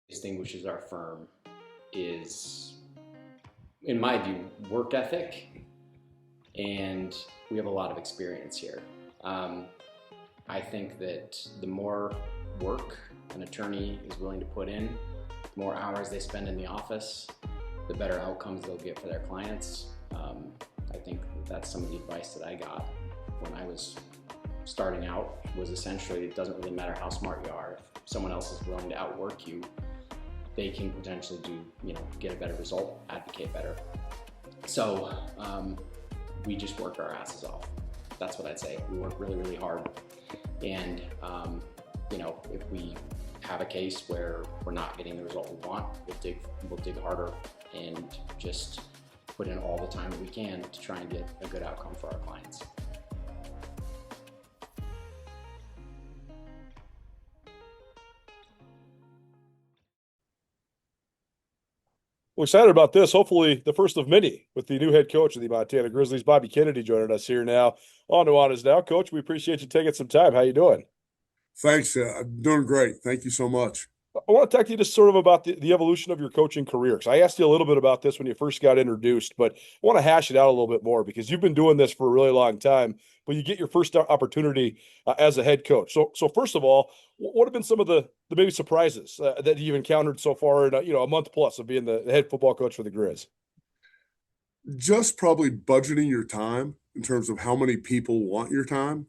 distinguishes our firm is, in my view, work ethic, and we have a lot of experience here. I think that the more work an attorney is willing to put in, the more hours they spend in the office, the better outcomes they'll get for their clients. I think that's some of the advice that I got when I was starting out, was essentially, it doesn't really matter how smart you are. If someone else is willing to outwork you, they can potentially get a better result, advocate better. So we just work our asses off. That's what I'd say. We work really, really hard. And if we have a case where we're not getting the result we want, we'll dig harder and just put in all the time that we can to try and get a good outcome for our clients. We're excited about this. Hopefully, the first of many with the new head coach of the Montana Grizzlies, Bobby Kennedy, joining us here now on Nuanez Now. Coach, we appreciate you taking some time. How you doing? Thanks. I'm doing great. Thank you so much. I want to talk to you just sort of about the evolution of your coaching career. Because I asked you a little bit about this when you first got introduced, but I want to hash it out a little bit more because you've been doing this for a really long time, but you get your first opportunity as a head coach. So first of all, what have been some of the maybe surprises that you've encountered so far in a month plus of being the head football coach for the Grizz? Just probably budgeting your time in terms of how many people want your time,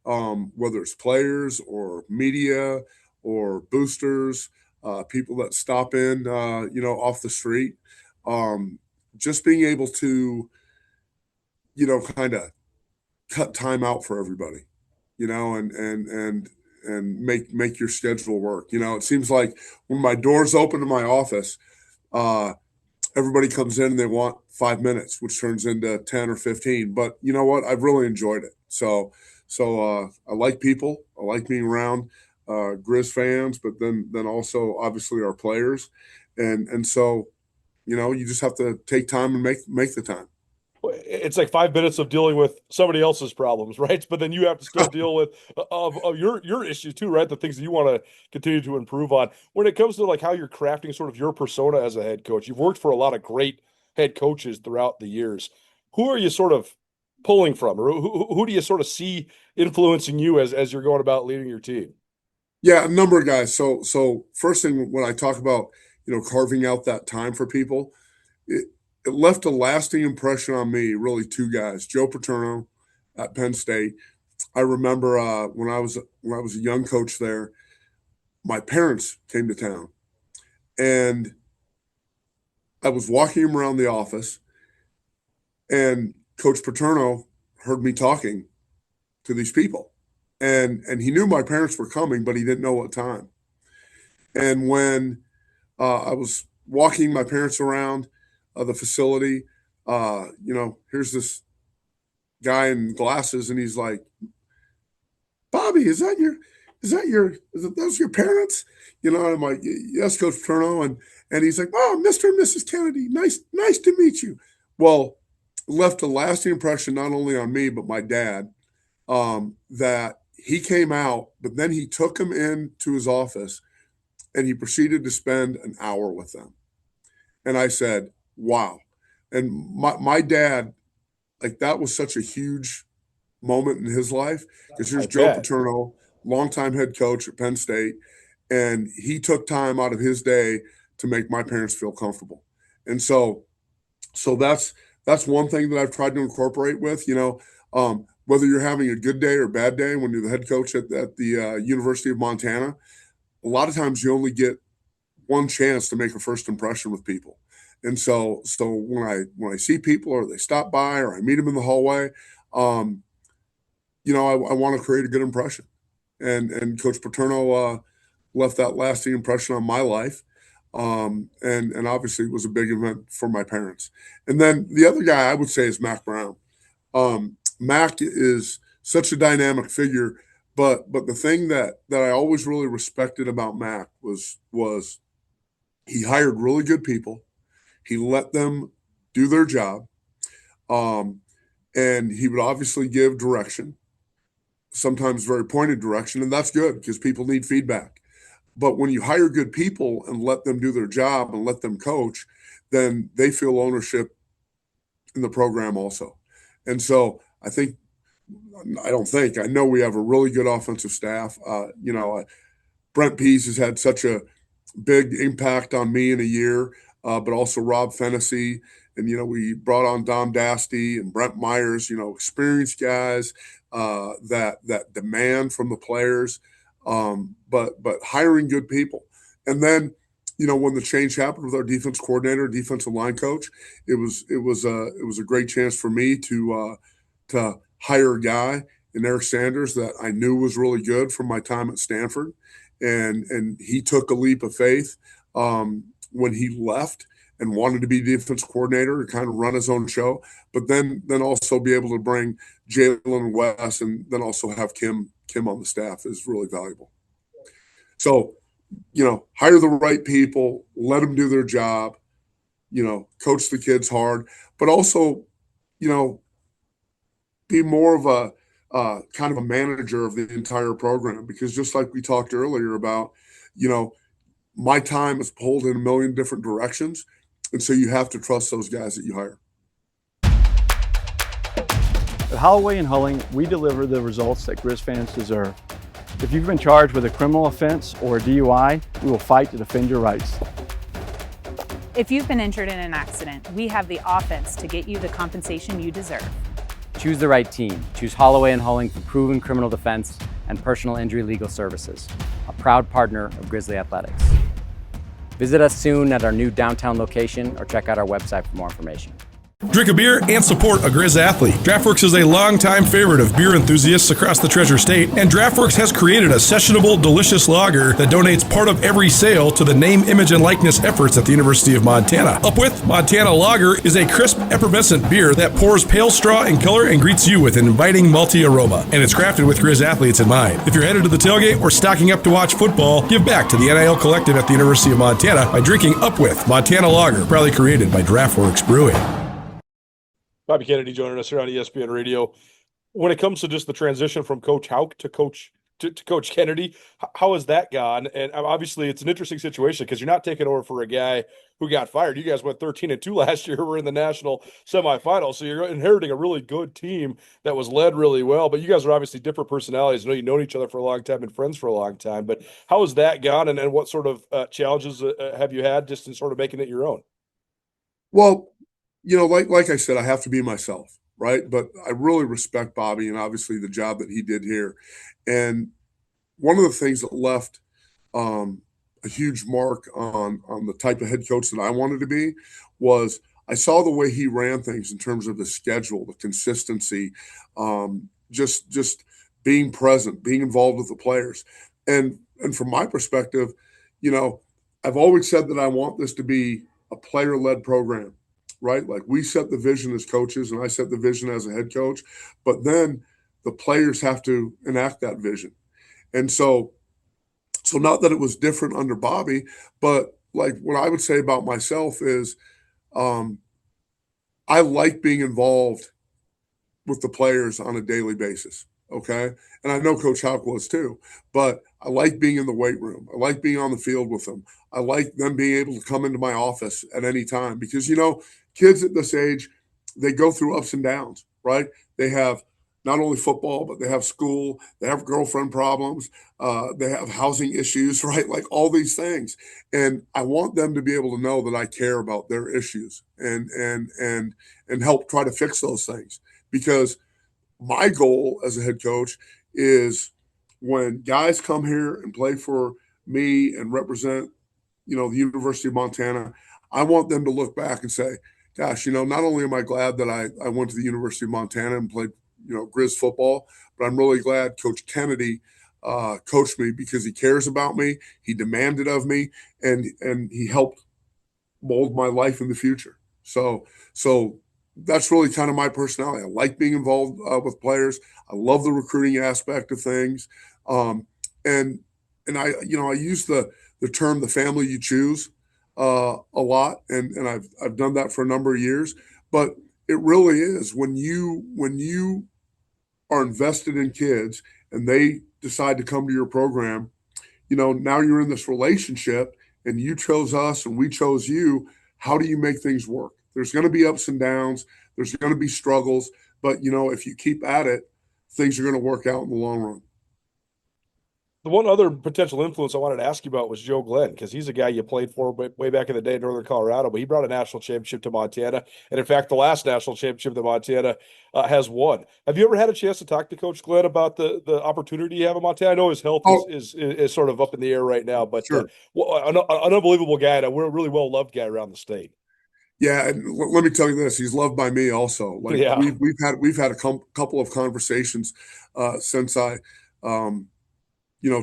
whether it's players or media or boosters, people that stop in, off the street. Just being able to, kind of cut time out for everybody, and make your schedule work. It seems like when my doors open to my office, everybody comes in and they want 5 minutes, which turns into 10 or 15. But you know what? I've really enjoyed it. So I like people. I like being around Griz fans, but then also obviously our players, and so you just have to take time and make the time. It's like 5 minutes of dealing with somebody else's problems, right? But then you have to still deal with of your issues too, right? The things that you want to continue to improve on. When it comes to like how you're crafting sort of your persona as a head coach, you've worked for a lot of great head coaches throughout the years. Who are you sort of pulling from, or who do you sort of see influencing you as you're going about leading your team? Yeah, a number of guys. So first thing when I talk about carving out that time for people, it left a lasting impression on me. Really, two guys: Joe Paterno at Penn State. I remember when I was a young coach there, my parents came to town, and I was walking him around the office, and Coach Paterno heard me talking to these people, and he knew my parents were coming, but he didn't know what time. And when I was walking my parents around the facility, here's this guy in glasses, and he's like, "Bobby, is it those your parents?" And I'm like, "Yes, Coach Paterno," and he's like, "Oh, Mr. and Mrs. Kennedy, nice to meet you." Well, it left a lasting impression not only on me but my dad, that he came out, but then he took him into his office and he proceeded to spend an hour with them. And I said, "Wow." And my dad, like, that was such a huge moment in his life, because I here's Joe bet. Paterno, longtime head coach at Penn State, and he took time out of his day to make my parents feel comfortable. And so that's one thing that I've tried to incorporate with, whether you're having a good day or bad day when you're the head coach at the University of Montana, a lot of times you only get one chance to make a first impression with people. And so when I see people or they stop by or I meet them in the hallway, um, I want to create a good impression. And Coach Paterno left that lasting impression on my life. And obviously it was a big event for my parents. And then the other guy I would say is Mac Brown. Mac is such a dynamic figure, but the thing that I always really respected about Mac was he hired really good people. He let them do their job, um, and he would obviously give direction, sometimes very pointed direction, and that's good because people need feedback. But when you hire good people and let them do their job and let them coach, then they feel ownership in the program also. And so I know we have a really good offensive staff. Brent Pease has had such a big impact on me in a year, but also Rob Fennessy. And, we brought on Dom Dasty and Brent Myers, experienced guys that demand from the players, but hiring good people. And then, when the change happened with our defense coordinator, defensive line coach, it was a great chance for me to hire a guy in Eric Sanders that I knew was really good from my time at Stanford. And he took a leap of faith when he left and wanted to be defense coordinator and kind of run his own show, but then also be able to bring Jalen and Wes and then also have Kim on the staff is really valuable. So, hire the right people, let them do their job, coach the kids hard, but also, be more of a kind of a manager of the entire program, because just like we talked earlier about, my time is pulled in a million different directions. And so you have to trust those guys that you hire. At Holloway and Hulling, we deliver the results that Griz fans deserve. If you've been charged with a criminal offense or a DUI, we will fight to defend your rights. If you've been injured in an accident, we have the offense to get you the compensation you deserve. Choose the right team. Choose Holloway and Hulling for proven criminal defense and personal injury legal services, a proud partner of Grizzly Athletics. Visit us soon at our new downtown location or check out our website for more information. Drink a beer and support a Griz athlete. DraftWorks is a longtime favorite of beer enthusiasts across the Treasure State, and DraftWorks has created a sessionable, delicious lager that donates part of every sale to the name, image, and likeness efforts at the University of Montana. Up with Montana Lager is a crisp, effervescent beer that pours pale straw in color and greets you with an inviting malty aroma, and it's crafted with Griz athletes in mind. If you're headed to the tailgate or stocking up to watch football, give back to the NIL Collective at the University of Montana by drinking Up with Montana Lager, proudly created by DraftWorks Brewing. Bobby Kennedy joining us here on ESPN Radio. When it comes to just the transition from Coach Houck to Coach Kennedy, how has that gone? And obviously, it's an interesting situation because you're not taking over for a guy who got fired. You guys went 13-2 last year. We're in the national semifinals, so you're inheriting a really good team that was led really well. But you guys are obviously different personalities. I know you've known each other for a long time and friends for a long time. But how has that gone, and what sort of challenges have you had just in sort of making it your own? Well, like I said, I have to be myself, right? But I really respect Bobby and obviously the job that he did here. And one of the things that left a huge mark on the type of head coach that I wanted to be was I saw the way he ran things in terms of the schedule, the consistency, just being present, being involved with the players. And from my perspective, I've always said that I want this to be a player-led program. Right? Like we set the vision as coaches and I set the vision as a head coach, but then the players have to enact that vision. And so not that it was different under Bobby, but like what I would say about myself is I like being involved with the players on a daily basis. Okay. And I know Coach Houck was too, but I like being in the weight room. I like being on the field with them. I like them being able to come into my office at any time because, kids at this age, they go through ups and downs, right? They have not only football, but they have school, they have girlfriend problems, they have housing issues, right? Like all these things. And I want them to be able to know that I care about their issues and help try to fix those things. Because my goal as a head coach is when guys come here and play for me and represent, the University of Montana, I want them to look back and say, gosh, not only am I glad that I went to the University of Montana and played, Griz football, but I'm really glad Coach Kennedy coached me because he cares about me, he demanded of me, and he helped mold my life in the future. So that's really kind of my personality. I like being involved with players. I love the recruiting aspect of things. And I use the term, the family you choose, a lot, and I've done that for a number of years. But it really is when you are invested in kids and they decide to come to your program, now you're in this relationship and you chose us and we chose you. How do you make things work? There's going to be ups and downs. There's going to be struggles. But, if you keep at it, things are going to work out in the long run. The one other potential influence I wanted to ask you about was Joe Glenn, because he's a guy you played for way back in the day in Northern Colorado, but he brought a national championship to Montana. And in fact, the last national championship that Montana has won. Have you ever had a chance to talk to Coach Glenn about the opportunity you have in Montana? I know his health is sort of up in the air right now, but Sure. An unbelievable guy and a really well-loved guy around the state. Yeah, and let me tell you this: he's loved by me also. Like Yeah. we've had a couple of conversations since I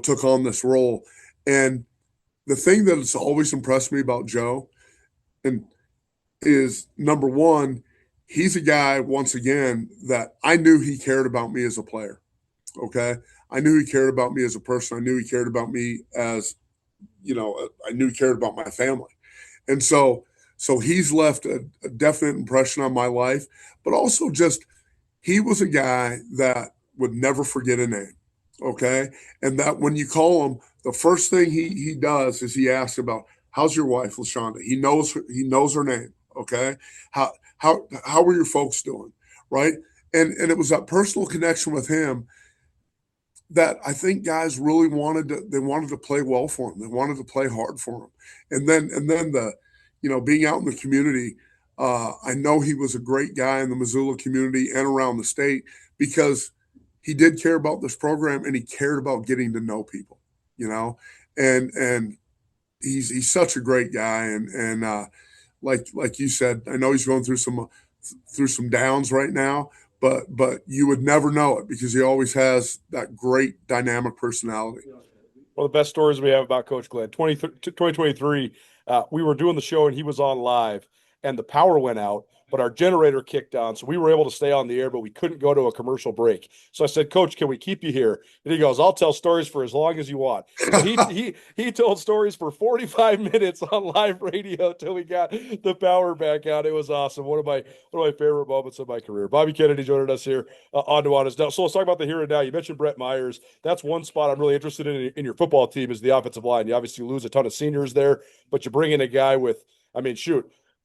took on this role, and the thing that has always impressed me about Joe, and is number one, he's a guy once again that I knew he cared about me as a player. Okay, I knew he cared about me as a person. I knew he cared about me as I knew he cared about my family, and so he's left a definite impression on my life, but also just he was a guy that would never forget a name. Okay. And that when you call him, the first thing he does is he asks about, how's your wife, LaShonda? He knows her name. Okay. How are your folks doing? Right. And it was that personal connection with him that I think guys really wanted to play well for him. They wanted to play hard for him. And then the, being out in the community, I know he was a great guy in the Missoula community and around the state because he did care about this program and he cared about getting to know people, and he's such a great guy. And like you said, I know he's going through some downs right now, but you would never know it because he always has that great dynamic personality. One of the best stories we have about Coach Glenn, 2023, we were doing the show and he was on live and the power went out, but our generator kicked on. So we were able to stay on the air, but we couldn't go to a commercial break. So I said, Coach, can we keep you here? And he goes, I'll tell stories for as long as you want. So he told stories for 45 minutes on live radio till we got the power back out. It was awesome. One of my favorite moments of my career. Bobby Kennedy joining us here on Nuanez Now. So let's talk about the here and now. You mentioned Brett Myers. That's one spot I'm really interested in your football team is the offensive line. You obviously lose a ton of seniors there, but you bring in a guy with,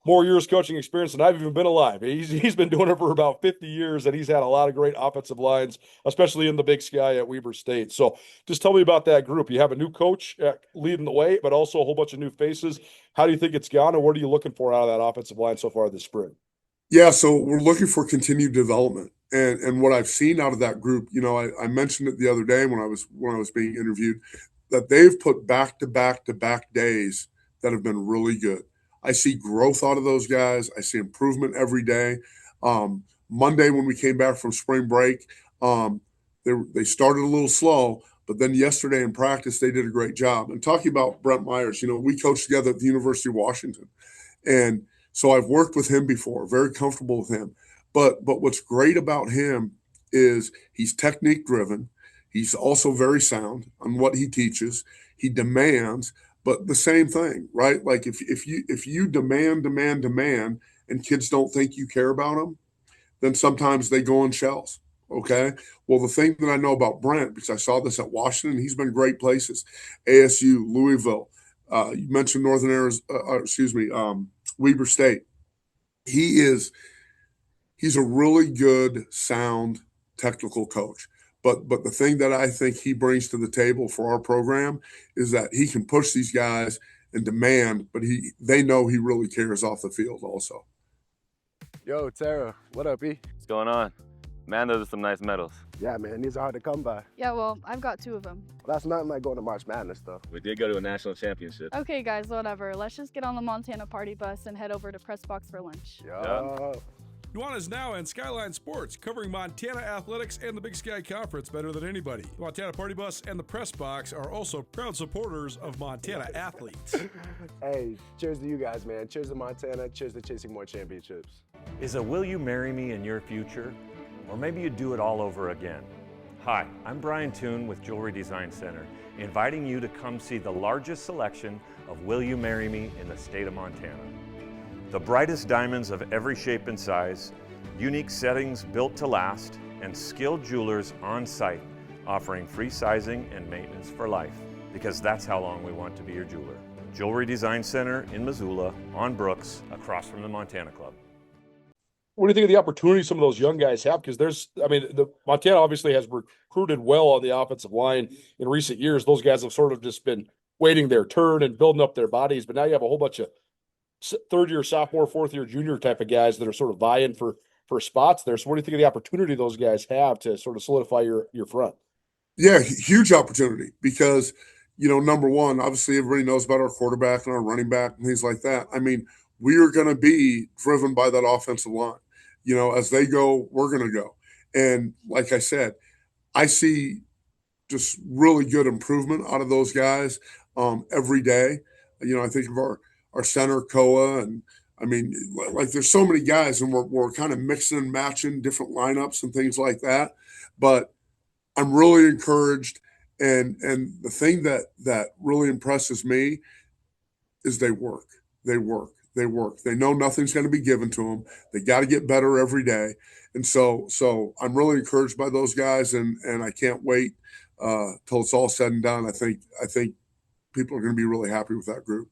more years coaching experience than I've even been alive. He's been doing it for about 50 years, and he's had a lot of great offensive lines, especially in the Big Sky at Weber State. So just tell me about that group. You have a new coach leading the way, but also a whole bunch of new faces. How do you think it's gone, and what are you looking for out of that offensive line so far this spring? Yeah, so we're looking for continued development. And what I've seen out of that group, I mentioned it the other day when I was being interviewed, that they've put back-to-back days that have been really good. I see growth out of those guys. I see improvement every day. Monday when we came back from spring break, they started a little slow, but then yesterday in practice, they did a great job. And talking about Brett Myers, we coached together at the University of Washington. And so I've worked with him before, very comfortable with him. But what's great about him is he's technique driven. He's also very sound on what he teaches. He demands. But the same thing, right? Like if you demand, and kids don't think you care about them, then sometimes they go in shells. Okay. Well, the thing that I know about Brent, because I saw this at Washington, he's been great places, ASU, Louisville. You mentioned Northern Arizona, Weber State. He's a really good, sound, technical coach. But the thing that I think he brings to the table for our program is that he can push these guys and demand, but they know he really cares off the field also. Yo, Tara, what up, E? What's going on? Man, those are some nice medals. Yeah, man, these are hard to come by. Yeah, well, I've got 2 of them. Well, that's nothing like going to March Madness, though. We did go to a national championship. Okay, guys, whatever. Let's just get on the Montana party bus and head over to Press Box for lunch. Yo. Nuanez Now and Skyline Sports, covering Montana athletics and the Big Sky Conference better than anybody. The Montana Party Bus and the Press Box are also proud supporters of Montana athletes. Hey, cheers to you guys, man. Cheers to Montana. Cheers to chasing more championships. Is a will you marry me in your future? Or maybe you do it all over again. Hi, I'm Brian Toon with Jewelry Design Center, inviting you to come see the largest selection of Will You Marry Me in the state of Montana. The brightest diamonds of every shape and size, unique settings built to last, and skilled jewelers on site offering free sizing and maintenance for life. because that's how long we want to be your jeweler. Jewelry Design Center in Missoula, on Brooks, across from the Montana Club. What do you think of the opportunity some of those young guys have? Because the Montana obviously has recruited well on the offensive line in recent years. Those guys have sort of just been waiting their turn and building up their bodies. But now you have a whole bunch of third-year sophomore, fourth-year junior type of guys that are sort of vying for spots there. So what do you think of the opportunity those guys have to sort of solidify your front? Yeah, huge opportunity because, number one, obviously everybody knows about our quarterback and our running back and things like that. I mean, we are going to be driven by that offensive line. As they go, we're going to go. And like I said, I see just really good improvement out of those guys every day. I think of our center, Koa, and I mean, like there's so many guys, and we're kind of mixing and matching different lineups and things like that. But I'm really encouraged, and the thing that really impresses me is they work. They work. They work. They know nothing's going to be given to them. They got to get better every day. And so I'm really encouraged by those guys, and I can't wait till it's all said and done. I think people are going to be really happy with that group.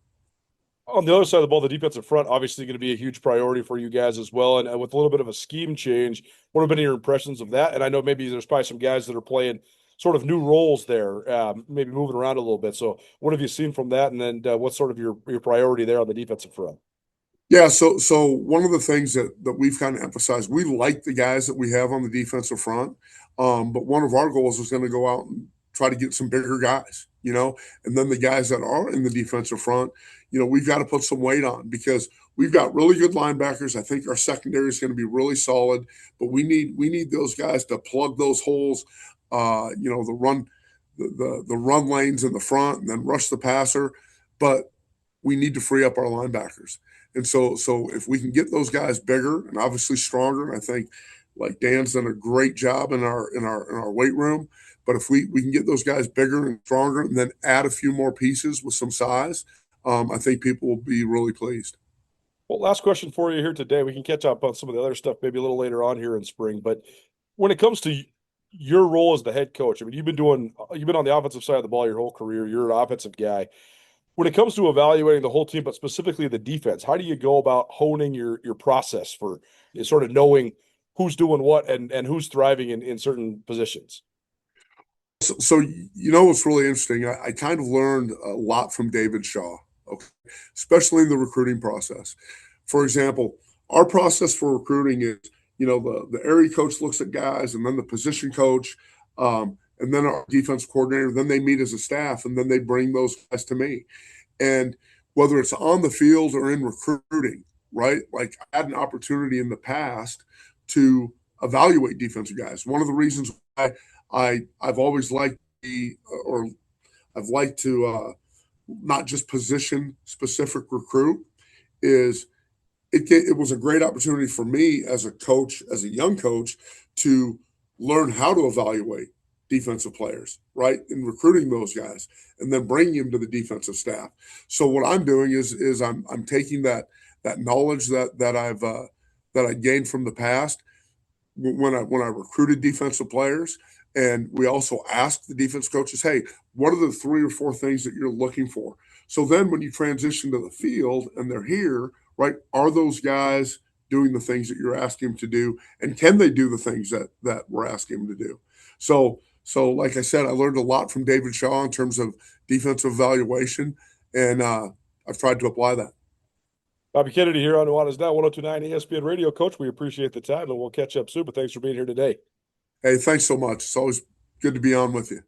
On the other side of the ball, the defensive front obviously going to be a huge priority for you guys as well. And with a little bit of a scheme change, what have been your impressions of that? And I know maybe there's probably some guys that are playing sort of new roles there, maybe moving around a little bit. So what have you seen from that? And then what's sort of your priority there on the defensive front? Yeah, so one of the things that we've kind of emphasized, we like the guys that we have on the defensive front, but one of our goals is going to go out and try to get some bigger guys, and then the guys that are in the defensive front, we've got to put some weight on because we've got really good linebackers. I think our secondary is going to be really solid, but we need those guys to plug those holes, the run lanes in the front and then rush the passer, but we need to free up our linebackers. And so if we can get those guys bigger and obviously stronger, and I think like Dan's done a great job in our weight room, but if we can get those guys bigger and stronger and then add a few more pieces with some size, I think people will be really pleased. Well, last question for you here today. We can catch up on some of the other stuff maybe a little later on here in spring, but when it comes to your role as the head coach, I mean, you've been on the offensive side of the ball your whole career. You're an offensive guy. When it comes to evaluating the whole team, but specifically the defense, how do you go about honing your process for sort of knowing who's doing what and who's thriving in certain positions? So what's really interesting? I kind of learned a lot from David Shaw, okay, especially in the recruiting process. For example, our process for recruiting is, the area coach looks at guys, and then the position coach, and then our defense coordinator, then they meet as a staff, and then they bring those guys to me. And whether it's on the field or in recruiting, right? Like I had an opportunity in the past to evaluate defensive guys. One of the reasons why I've always liked to not just position specific recruit is it was a great opportunity for me as a coach, as a young coach, to learn how to evaluate defensive players, right? And recruiting those guys and then bringing them to the defensive staff. So what I'm doing is I'm taking that knowledge that I gained from the past when I recruited defensive players. And we also asked the defense coaches, hey, what are the 3 or 4 things that you're looking for? So then when you transition to the field and they're here, right, are those guys doing the things that you're asking them to do? And can they do the things that we're asking them to do? So like I said, I learned a lot from David Shaw in terms of defensive evaluation, and I've tried to apply that. Bobby Kennedy here on Nuanez Now, 102.9 ESPN Radio. Coach, we appreciate the time, and we'll catch up soon, but thanks for being here today. Hey, thanks so much. It's always good to be on with you.